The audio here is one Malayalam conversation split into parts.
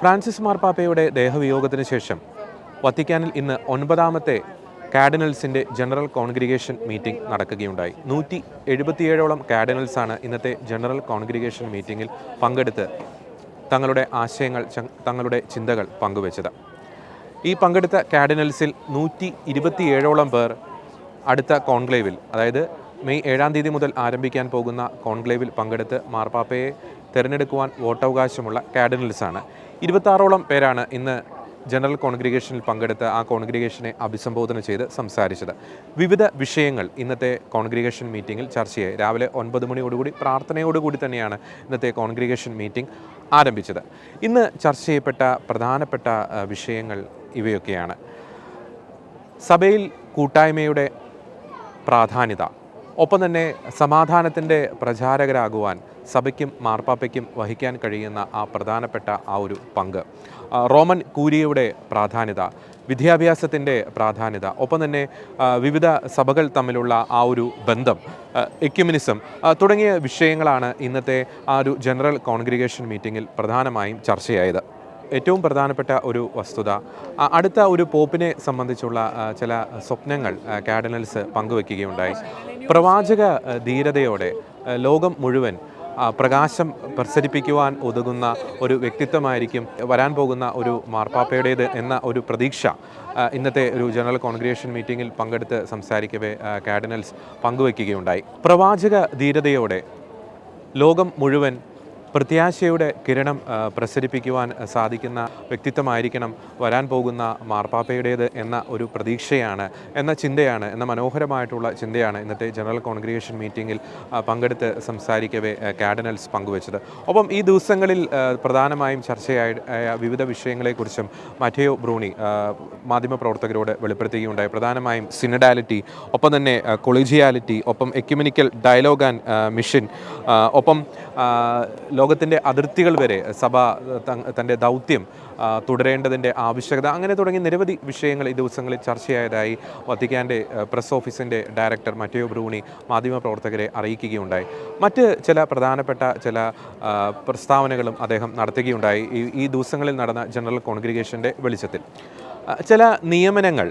ഫ്രാൻസിസ് മാർപ്പാപ്പയുടെ ദേഹവിയോഗത്തിന് ശേഷം വത്തിക്കാനിൽ ഇന്ന് 9ാമത്തെ കാർഡിനൽസിൻ്റെ ജനറൽ കോൺഗ്രിഗേഷൻ മീറ്റിംഗ് നടക്കുകയുണ്ടായി. 177ഓളം കാർഡിനൽസാണ് ഇന്നത്തെ ജനറൽ കോൺഗ്രിഗേഷൻ മീറ്റിങ്ങിൽ പങ്കെടുത്ത് തങ്ങളുടെ ആശയങ്ങൾ, തങ്ങളുടെ ചിന്തകൾ പങ്കുവച്ചത്. ഈ പങ്കെടുത്ത കാർഡിനൽസിൽ 127ഓളം പേർ അടുത്ത കോൺക്ലേവിൽ, അതായത് മെയ് 7-ാം തീയതി മുതൽ ആരംഭിക്കാൻ പോകുന്ന കോൺക്ലേവിൽ പങ്കെടുത്ത് മാർപ്പാപ്പയെ തിരഞ്ഞെടുക്കുവാൻ വോട്ടവകാശമുള്ള കാർഡിനൽസാണ്. 26ഓളം പേരാണ് ഇന്ന് ജനറൽ കോൺഗ്രിഗേഷനിൽ പങ്കെടുത്ത് ആ കോൺഗ്രിഗേഷനെ അഭിസംബോധന ചെയ്ത് സംസാരിച്ചത്. വിവിധ വിഷയങ്ങൾ ഇന്നത്തെ കോൺഗ്രിഗേഷൻ മീറ്റിങ്ങിൽ ചർച്ചയായി. രാവിലെ 9 മണിയോടുകൂടി പ്രാർത്ഥനയോടുകൂടി തന്നെയാണ് ഇന്നത്തെ കോൺഗ്രിഗേഷൻ മീറ്റിംഗ് ആരംഭിച്ചത്. ഇന്ന് ചർച്ച ചെയ്യപ്പെട്ട പ്രധാനപ്പെട്ട വിഷയങ്ങൾ ഇവയൊക്കെയാണ്. സഭയിൽ കൂട്ടായ്മയുടെ പ്രാധാന്യത, ഒപ്പം തന്നെ സമാധാനത്തിൻ്റെ പ്രചാരകരാകുവാൻ സഭയ്ക്കും മാർപ്പാപ്പയ്ക്കും വഹിക്കാൻ കഴിയുന്ന ആ പ്രധാനപ്പെട്ട ആ ഒരു പങ്ക്, റോമൻ കൂരിയയുടെ പ്രാധാന്യത, വിദ്യാഭ്യാസത്തിൻ്റെ പ്രാധാന്യത, ഒപ്പം തന്നെ വിവിധ സഭകൾ തമ്മിലുള്ള ആ ഒരു ബന്ധം, എക്യുമിനിസം തുടങ്ങിയ വിഷയങ്ങളാണ് ഇന്നത്തെ ആ ഒരു ജനറൽ കോൺഗ്രിഗേഷൻ മീറ്റിങ്ങിൽ പ്രധാനമായും ചർച്ചയായത്. ഏറ്റവും പ്രധാനപ്പെട്ട ഒരു വസ്തുത, അടുത്ത ഒരു പോപ്പിനെ സംബന്ധിച്ചുള്ള ചില സ്വപ്നങ്ങൾ കാർഡിനൽസ് പങ്കുവയ്ക്കുകയുണ്ടായി. പ്രവാചക ധീരതയോടെ ലോകം മുഴുവൻ പ്രകാശം പ്രസരിപ്പിക്കുവാൻ ഉതകുന്ന ഒരു വ്യക്തിത്വമായിരിക്കും വരാൻ പോകുന്ന ഒരു മാർപ്പാപ്പയുടേത് എന്ന ഒരു പ്രതീക്ഷ ഇന്നത്തെ ഒരു ജനറൽ കോൺഗ്രിഗേഷൻ മീറ്റിങ്ങിൽ പങ്കെടുത്ത് സംസാരിക്കവേ കാർഡിനൽസ് പങ്കുവയ്ക്കുകയുണ്ടായി. പ്രവാചക ധീരതയോടെ ലോകം മുഴുവൻ പ്രത്യാശയുടെ കിരണം പ്രസരിപ്പിക്കുവാൻ സാധിക്കുന്ന വ്യക്തിത്വമായിരിക്കണം വരാൻ പോകുന്ന മാർപ്പാപ്പയുടേത് എന്ന ഒരു പ്രതീക്ഷയാണ്, എന്ന ചിന്തയാണ്, എന്ന മനോഹരമായിട്ടുള്ള ചിന്തയാണ് ഇന്നത്തെ ജനറൽ കോൺഗ്രിഗേഷൻ മീറ്റിങ്ങിൽ പങ്കെടുത്ത് സംസാരിക്കവേ കാർഡിനൽസ് പങ്കുവച്ചത്. ഒപ്പം ഈ ദിവസങ്ങളിൽ പ്രധാനമായും ചർച്ചയായ വിവിധ വിഷയങ്ങളെക്കുറിച്ചും മറ്റേയോ ബ്രൂണി മാധ്യമപ്രവർത്തകരോട് വെളിപ്പെടുത്തുകയുണ്ടായി. പ്രധാനമായും സിനഡാലിറ്റി, ഒപ്പം തന്നെ കൊളീജിയാലിറ്റി, ഒപ്പം എക്യുമെനിക്കൽ ഡയലോഗ് ആൻഡ് മിഷൻ, ഒപ്പം ലോകത്തിൻ്റെ അതിർത്തികൾ വരെ സഭ തൻ്റെ ദൗത്യം തുടരേണ്ടതിൻ്റെ ആവശ്യകത, അങ്ങനെ തുടങ്ങി നിരവധി വിഷയങ്ങൾ ഈ ദിവസങ്ങളിൽ ചർച്ചയായതായി വത്തിക്കാൻ്റെ പ്രസ് ഓഫീസിൻ്റെ ഡയറക്ടർ മറ്റേയോ ബ്രൂണി മാധ്യമപ്രവർത്തകരെ അറിയിക്കുകയുണ്ടായി. മറ്റ് ചില പ്രധാനപ്പെട്ട ചില പ്രസ്താവനകളും അദ്ദേഹം നടത്തുകയുണ്ടായി ഈ ദിവസങ്ങളിൽ നടന്ന ജനറൽ കോൺഗ്രിഗേഷൻ്റെ വെളിച്ചത്തിൽ. ചില നിയമനങ്ങൾ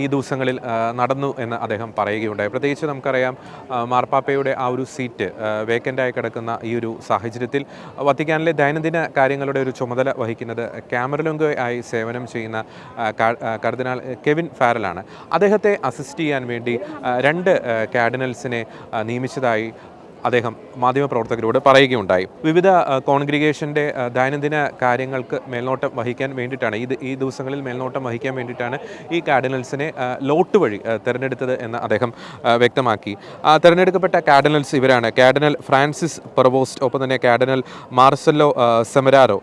ഈ ദിവസങ്ങളിൽ നടന്നു എന്ന് അദ്ദേഹം പറയുകയുണ്ടായി. പ്രത്യേകിച്ച് നമുക്കറിയാം, മാർപ്പാപ്പയുടെ ആ ഒരു സീറ്റ് വേക്കൻ്റായി കിടക്കുന്ന ഈ ഒരു സാഹചര്യത്തിൽ വത്തിക്കാനിലെ ദൈനംദിന കാര്യങ്ങളുടെ ഒരു ചുമതല വഹിക്കുന്നത് ക്യാമറലോംഗോ ആയി സേവനം ചെയ്യുന്ന കർദിനാൾ കെവിൻ ഫാരലാണ്. അദ്ദേഹത്തെ അസിസ്റ്റ് ചെയ്യാൻ വേണ്ടി 2 കാർഡിനൽസിനെ നിയമിച്ചതായി അദ്ദേഹം മാധ്യമപ്രവർത്തകരോട് പറയുകയുണ്ടായി. വിവിധ കോൺഗ്രിഗേഷൻ്റെ ദൈനംദിന കാര്യങ്ങൾക്ക് മേൽനോട്ടം വഹിക്കാൻ വേണ്ടിയിട്ടാണ്, ഈ ദിവസങ്ങളിൽ മേൽനോട്ടം വഹിക്കാൻ വേണ്ടിയിട്ടാണ് ഈ കാർഡിനൽസിനെ ലോട്ട് വഴി തിരഞ്ഞെടുത്തത് എന്ന് അദ്ദേഹം വ്യക്തമാക്കി. തിരഞ്ഞെടുക്കപ്പെട്ട കാർഡിനൽസ് ഇവരാണ്: കാർഡിനൽ ഫ്രാൻസിസ് പ്രൊവോസ്റ്റ്, ഒപ്പം തന്നെ കാർഡിനൽ മാർസെല്ലോ സെമരാരോ,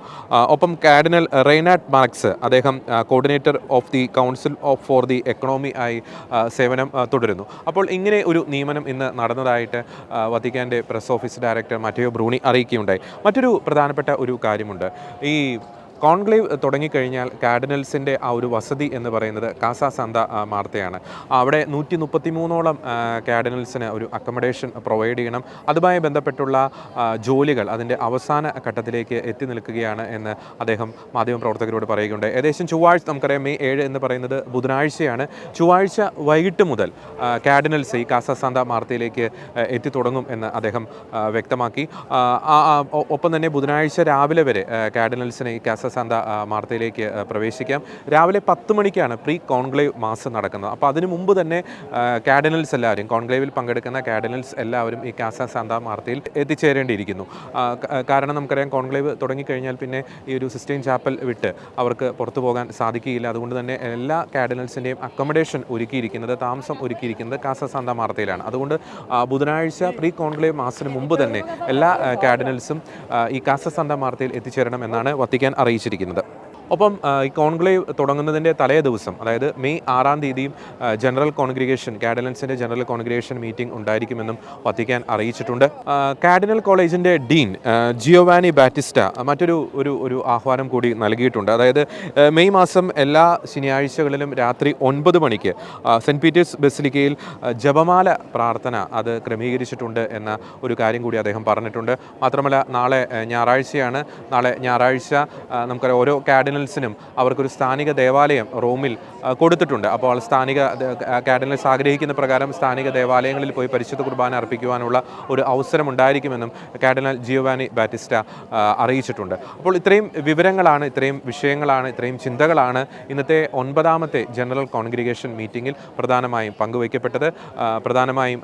ഒപ്പം കാർഡിനൽ റെയ്നാഡ് മാർക്സ്, അദ്ദേഹം coordinator of the council for the economy ആയി സേവനം തുടരുന്നു. അപ്പോൾ ഇങ്ങനെ ഒരു നിയമനം ഇന്ന് നടന്നതായിട്ട് Vatican press office director Matteo Bruni അറിയിക്കുകയുണ്ടായി. മറ്റൊരു പ്രധാനപ്പെട്ട ഒരു കാര്യമുണ്ട്. ഈ കോൺക്ലേവ് തുടങ്ങിക്കഴിഞ്ഞാൽ കാർഡിനൽസിൻ്റെ ആ ഒരു വസതി എന്ന് പറയുന്നത് കാസ സാന്ത മാർത്തയാണ്. അവിടെ 133ഓളം കാർഡിനൽസിന് ഒരു അക്കമഡേഷൻ പ്രൊവൈഡ് ചെയ്യണം. അതുമായി ബന്ധപ്പെട്ടുള്ള ജോലികൾ അതിൻ്റെ അവസാന ഘട്ടത്തിലേക്ക് എത്തി നിൽക്കുകയാണ് എന്ന് അദ്ദേഹം മാധ്യമപ്രവർത്തകരോട് പറയുകയുണ്ടായി. ഏകദേശം ചൊവ്വാഴ്ച, നമുക്കറിയാം മെയ് 7 എന്ന് പറയുന്നത് ബുധനാഴ്ചയാണ്, ചൊവ്വാഴ്ച വൈകിട്ട് മുതൽ കാർഡിനൽസ് ഈ കാസ സാന്ത മാർത്തയിലേക്ക് എത്തിത്തുടങ്ങും എന്ന് അദ്ദേഹം വ്യക്തമാക്കി. ഒപ്പം തന്നെ ബുധനാഴ്ച രാവിലെ വരെ കാർഡിനൽസിന് ഈ കാസ സാന്ത മാർത്തയിലേക്ക് പ്രവേശിക്കാം. രാവിലെ 10 മണിക്കാണ് പ്രീ കോൺക്ലേവ് മാസ് നടക്കുന്നത്. അപ്പോൾ അതിനു മുമ്പ് തന്നെ കാർഡിനൽസ് എല്ലാവരും, കോൺക്ലേവിൽ പങ്കെടുക്കുന്ന കാർഡിനൽസ് എല്ലാവരും ഈ കാസ സാന്ത മാർത്തയിൽ എത്തിച്ചേരേണ്ടിയിരിക്കുന്നു. കാരണം നമുക്കറിയാം, കോൺക്ലേവ് തുടങ്ങിക്കഴിഞ്ഞാൽ പിന്നെ ഈ ഒരു സിസ്റ്റൈൻ ചാപ്പൽ വിട്ട് അവർക്ക് പുറത്തു പോകാൻ സാധിക്കുകയില്ല. അതുകൊണ്ട് തന്നെ എല്ലാ കാർഡിനൽസിൻ്റെയും അക്കോമഡേഷൻ ഒരുക്കിയിരിക്കുന്നത്, താമസം ഒരുക്കിയിരിക്കുന്നത് കാസ സാന്ത മാർത്തയിലാണ്. അതുകൊണ്ട് ബുധനാഴ്ച പ്രീ കോൺക്ലേവ് മാസിന് മുമ്പ് തന്നെ എല്ലാ കാർഡിനൽസും ഈ കാസ സാന്ത മാർത്തയിൽ എത്തിച്ചേരണം എന്നാണ് വത്തിക്കാൻ അറിയിച്ചിരിക്കുന്നത്. ഒപ്പം ഈ കോൺക്ലേവ് തുടങ്ങുന്നതിൻ്റെ തലേ ദിവസം, അതായത് മെയ് 6-ാം തീയതിയും ജനറൽ കോൺഗ്രിഗേഷൻ, കാർഡിനൽസിൻ്റെ ജനറൽ കോൺഗ്രിഗേഷൻ മീറ്റിംഗ് ഉണ്ടായിരിക്കുമെന്നും വത്തിക്കാൻ അറിയിച്ചിട്ടുണ്ട്. കാർഡിനൽ കോളേജിൻ്റെ ഡീൻ ജിയോവാനി ബാറ്റിസ്റ്റ മറ്റൊരു ഒരു ആഹ്വാനം കൂടി നൽകിയിട്ടുണ്ട്. അതായത് മെയ് മാസം എല്ലാ ശനിയാഴ്ചകളിലും രാത്രി 9 മണിക്ക് സെൻറ്റ് പീറ്റേഴ്സ് ബസിലിക്കയിൽ ജപമാല പ്രാർത്ഥന അത് ക്രമീകരിച്ചിട്ടുണ്ട് എന്ന ഒരു കാര്യം കൂടി അദ്ദേഹം പറഞ്ഞിട്ടുണ്ട്. മാത്രമല്ല നാളെ ഞായറാഴ്ചയാണ്. നാളെ ഞായറാഴ്ച നമുക്കറിയാം ഓരോ കാർഡിനൽസിനും അവർക്കൊരു സ്ഥാനിക ദേവാലയം റോമിൽ കൊടുത്തിട്ടുണ്ട്. അപ്പോൾ സ്ഥാനിക കാർഡിനൽസ് ആഗ്രഹിക്കുന്ന പ്രകാരം സ്ഥാനിക ദേവാലയങ്ങളിൽ പോയി പരിശുദ്ധ കുർബാന അർപ്പിക്കുവാനുള്ള ഒരു അവസരം ഉണ്ടായിരിക്കുമെന്നും കാർഡിനൽ ജിയോവാനി ബാറ്റിസ്റ്റ അറിയിച്ചിട്ടുണ്ട്. അപ്പോൾ ഇത്രയും വിവരങ്ങളാണ്, ഇത്രയും വിഷയങ്ങളാണ്, ഇത്രയും ചിന്തകളാണ് ഇന്നത്തെ 9ാമത്തെ ജനറൽ കോൺഗ്രിഗേഷൻ മീറ്റിങ്ങിൽ പ്രധാനമായും പങ്കുവയ്ക്കപ്പെട്ടത്. പ്രധാനമായും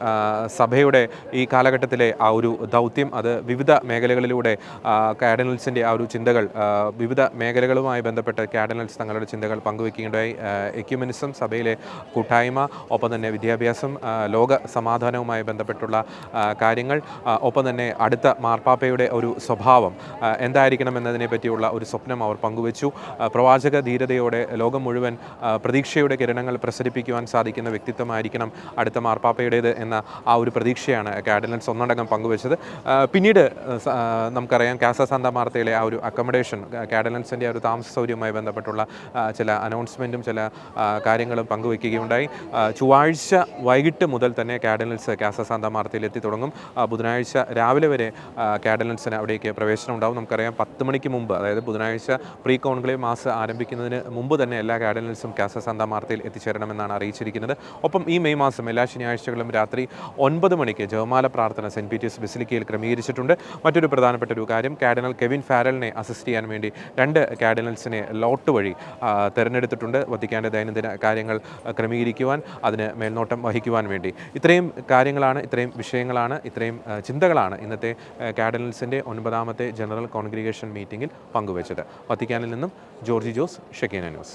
സഭയുടെ ഈ കാലഘട്ടത്തിലെ ആ ഒരു ദൗത്യം അത് വിവിധ മേഖലകളിലൂടെ കാർഡിനൽസിൻ്റെ ആ ഒരു ചിന്തകൾ, വിവിധ മേഖലകളുമായി ബന്ധപ്പെട്ട് കാർഡിനൽസ് തങ്ങളുടെ ചിന്തകൾ പങ്കുവയ്ക്കുകയുണ്ടായി. എക്യുമെനിസം, സഭയിലെ കൂട്ടായ്മ, ഒപ്പം തന്നെ വിദ്യാഭ്യാസം, ലോക സമാധാനവുമായി ബന്ധപ്പെട്ടുള്ള കാര്യങ്ങൾ, ഒപ്പം തന്നെ അടുത്ത മാർപ്പാപ്പയുടെ ഒരു സ്വഭാവം എന്തായിരിക്കണം എന്നതിനെ പറ്റിയുള്ള ഒരു സ്വപ്നം അവർ പങ്കുവച്ചു. പ്രവാചക ധീരതയോടെ ലോകം മുഴുവൻ പ്രതീക്ഷയുടെ കിരണങ്ങൾ പ്രസരിപ്പിക്കുവാൻ സാധിക്കുന്ന വ്യക്തിത്വമായിരിക്കണം അടുത്ത മാർപ്പാപ്പയുടേത് എന്ന ആ ഒരു പ്രതീക്ഷയാണ് കാർഡിനൽസ് ഒന്നടങ്കം പങ്കുവച്ചത്. പിന്നീട് നമുക്കറിയാം കാസ സാന്താ മാർത്തയിലെ ആ ഒരു അക്കോമഡേഷൻ, കാർഡിനൽസിൻ്റെ ആ ഒരു താമസ സൗകര്യവുമായി ബന്ധപ്പെട്ടുള്ള ചില അനൗൺസ്മെൻറ്റും ചില കാര്യങ്ങളും പങ്കുവയ്ക്കുകയുണ്ടായി. ചൊവ്വാഴ്ച വൈകിട്ട് മുതൽ തന്നെ കാർഡിനൽസ് കാസ സാന്താ മാർത്തയിൽ എത്തി തുടങ്ങും. ബുധനാഴ്ച രാവിലെ വരെ കാർഡിനൽസിന് അവിടേക്ക് പ്രവേശനം ഉണ്ടാവും. നമുക്കറിയാം 10 മണിക്ക് മുമ്പ്, അതായത് ബുധനാഴ്ച പ്രീ കോൺക്ലേവ് മാസ് ആരംഭിക്കുന്നതിന് മുമ്പ് തന്നെ എല്ലാ കാർഡിനൽസും കാസ സാന്താ മാർത്തയിൽ എത്തിച്ചേരണമെന്നാണ് അറിയിച്ചിരിക്കുന്നത്. ഒപ്പം ഈ മെയ് മാസം എല്ലാ ശനിയാഴ്ചകളും രാത്രി 9 മണിക്ക് ജപമാല പ്രാർത്ഥന സെൻറ്റ് പീറ്റേഴ്സ് ബസിലിക്കയിൽ ക്രമീകരിച്ചിട്ടുണ്ട്. മറ്റൊരു പ്രധാനപ്പെട്ട ഒരു കാര്യം, കാർഡിനൽ കെവിൻ ഫാരലിനെ അസിസ്റ്റ് ചെയ്യാൻ വേണ്ടി 2 കാർഡിനൽസിനെ ലോട്ട് വഴി തിരഞ്ഞെടുത്തിട്ടുണ്ട്. വത്തിക്കാൻ്റെ ദൈനംദിന കാര്യങ്ങൾ ക്രമീകരിക്കുവാൻ, അതിന് മേൽനോട്ടം വഹിക്കുവാൻ വേണ്ടി. ഇത്രയും കാര്യങ്ങളാണ്, ഇത്രയും വിഷയങ്ങളാണ്, ഇത്രയും ചിന്തകളാണ് ഇന്നത്തെ കാർഡിനൽസിൻ്റെ 9ാമത്തെ ജനറൽ കോൺഗ്രിഗേഷൻ മീറ്റിംഗിൽ പങ്കുവച്ചത്. വത്തിക്കാനിൽ നിന്നും ജോർജി ജോസ്, ഷെക്കീന ന്യൂസ്.